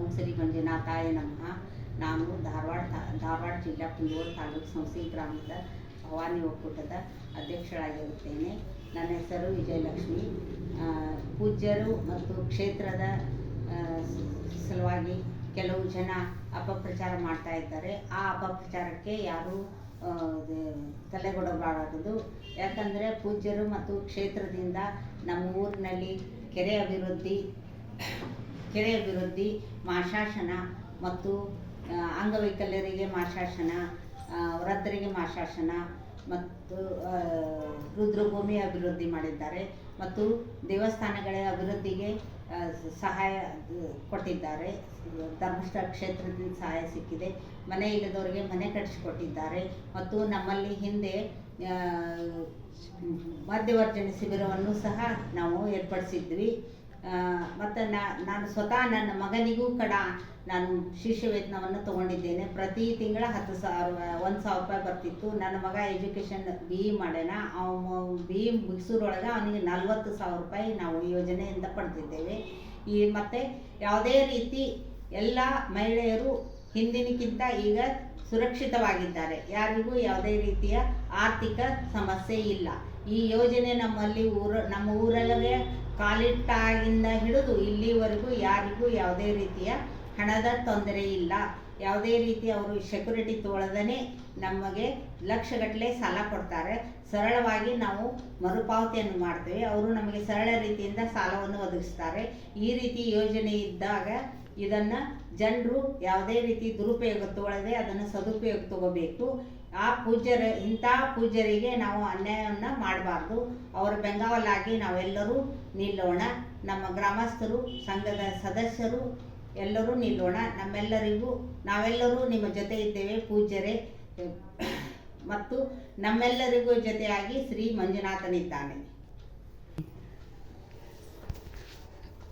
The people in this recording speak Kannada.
ಓಂ ಶ್ರೀ ಮಂಜುನಾಥಾಯ ನಮಃ. ನಾನು ಧಾರವಾಡ ಜಿಲ್ಲಾ ಕುಂದಗೋಳ ತಾಲೂಕು ಸಂಸ್ಥೆ ಗ್ರಾಮದ ಭವಾನಿ ಒಕ್ಕೂಟದ ಅಧ್ಯಕ್ಷರಾಗಿರುತ್ತೇನೆ. ನನ್ನ ಹೆಸರು ವಿಜಯಲಕ್ಷ್ಮಿ. ಪೂಜ್ಯರು ಮತ್ತು ಕ್ಷೇತ್ರದ ಸಲುವಾಗಿ ಕೆಲವು ಜನ ಅಪಪ್ರಚಾರ ಮಾಡ್ತಾ ಇದ್ದಾರೆ. ಆ ಅಪಪ್ರಚಾರಕ್ಕೆ ಯಾರು ತಲೆಗೊಡಬಾರದು. ಯಾಕಂದರೆ ಪೂಜ್ಯರು ಮತ್ತು ಕ್ಷೇತ್ರದಿಂದ ನಮ್ಮ ಊರಿನಲ್ಲಿ ಕೆರೆ ಅಭಿವೃದ್ಧಿ ಮಾಶಾಸನ ಮತ್ತು ಅಂಗವೈಕಲ್ಯರಿಗೆ ಮಾಶಾಸನ, ವೃದ್ಧರಿಗೆ ಮಾಶಾಸನ ಮತ್ತು ರುದ್ರಭೂಮಿ ಅಭಿವೃದ್ಧಿ ಮಾಡಿದ್ದಾರೆ ಮತ್ತು ದೇವಸ್ಥಾನಗಳ ಅಭಿವೃದ್ಧಿಗೆ ಸಹಾಯ ಕೊಟ್ಟಿದ್ದಾರೆ. ಧರ್ಮಸ್ಥಳ ಕ್ಷೇತ್ರದಿಂದ ಸಹಾಯ ಸಿಕ್ಕಿದೆ. ಮನೆ ಇಲ್ಲದವರಿಗೆ ಮನೆ ಕಟ್ಟಿಸಿಕೊಟ್ಟಿದ್ದಾರೆ ಮತ್ತು ನಮ್ಮಲ್ಲಿ ಹಿಂದೆ ಮಧ್ಯವರ್ಜನೆ ಶಿಬಿರವನ್ನು ಸಹ ನಾವು ಏರ್ಪಡಿಸಿದ್ವಿ. ಮತ್ತು ನಾನು ಸ್ವತಃ ನನ್ನ ಮಗನಿಗೂ ನಾನು ಶಿಷ್ಯ ವೇತನವನ್ನು ತೊಗೊಂಡಿದ್ದೇನೆ. ಪ್ರತಿ ತಿಂಗಳ 1,000 ರೂಪಾಯಿ ಬರ್ತಿತ್ತು. ನನ್ನ ಮಗ ಎಜುಕೇಷನ್ BE ಮಾಡ್ಯಾನ. BE ಮುಗಿಸೋರೊಳಗೆ ಅವನಿಗೆ 40,000 ರೂಪಾಯಿ ನಾವು ಯೋಜನೆಯಿಂದ ಪಡೆದಿದ್ದೇವೆ. ಮತ್ತು ಯಾವುದೇ ರೀತಿ ಎಲ್ಲ ಮಹಿಳೆಯರು ಹಿಂದಿನಕ್ಕಿಂತ ಈಗ ಸುರಕ್ಷಿತವಾಗಿದ್ದಾರೆ. ಯಾರಿಗೂ ಯಾವುದೇ ರೀತಿಯ ಆರ್ಥಿಕ ಸಮಸ್ಯೆ ಇಲ್ಲ. ಈ ಯೋಜನೆ ನಮ್ಮ ಊರಲ್ಲೇ ಕಾಲಿಟ್ಟಾಗಿಂದ ಹಿಡಿದು ಇಲ್ಲಿವರೆಗೂ ಯಾರಿಗೂ ಯಾವುದೇ ರೀತಿಯ ಹಣದ ತೊಂದರೆ ಇಲ್ಲ. ಯಾವುದೇ ರೀತಿ ಅವರು ಸೆಕ್ಯೂರಿಟಿ ತೊಗೊಳ್ಳದೇ ನಮಗೆ ಲಕ್ಷಗಟ್ಟಲೆ ಸಾಲ ಕೊಡ್ತಾರೆ. ಸರಳವಾಗಿ ನಾವು ಮರುಪಾವತಿಯನ್ನು ಮಾಡ್ತೇವೆ. ಅವರು ನಮಗೆ ಸರಳ ರೀತಿಯಿಂದ ಸಾಲವನ್ನು ಒದಗಿಸ್ತಾರೆ. ಈ ರೀತಿ ಯೋಜನೆ ಇದ್ದಾಗ ಇದನ್ನು ಜನರು ಯಾವುದೇ ರೀತಿ ದುರುಪಯೋಗ ತಗೊಳ್ಳದೆ ಅದನ್ನು ಸದುಪಯೋಗ ತಗೋಬೇಕು. ಇಂಥ ಪೂಜ್ಯರಿಗೆ ನಾವು ಅನ್ಯಾಯವನ್ನು ಮಾಡಬಾರ್ದು. ಅವರ ಬೆಂಗಾವಲಾಗಿ ನಾವೆಲ್ಲರೂ ನಿಲ್ಲೋಣ. ನಮ್ಮ ಗ್ರಾಮಸ್ಥರು, ಸಂಘದ ಸದಸ್ಯರು ಎಲ್ಲರೂ ನಿಲ್ಲೋಣ. ನಾವೆಲ್ಲರೂ ನಿಮ್ಮ ಜೊತೆ ಇದ್ದೇವೆ ಪೂಜ್ಯರೇ. ಮತ್ತು ನಮ್ಮೆಲ್ಲರಿಗೂ ಜೊತೆಯಾಗಿ ಶ್ರೀ ಮಂಜುನಾಥನಿದ್ದಾನೆ.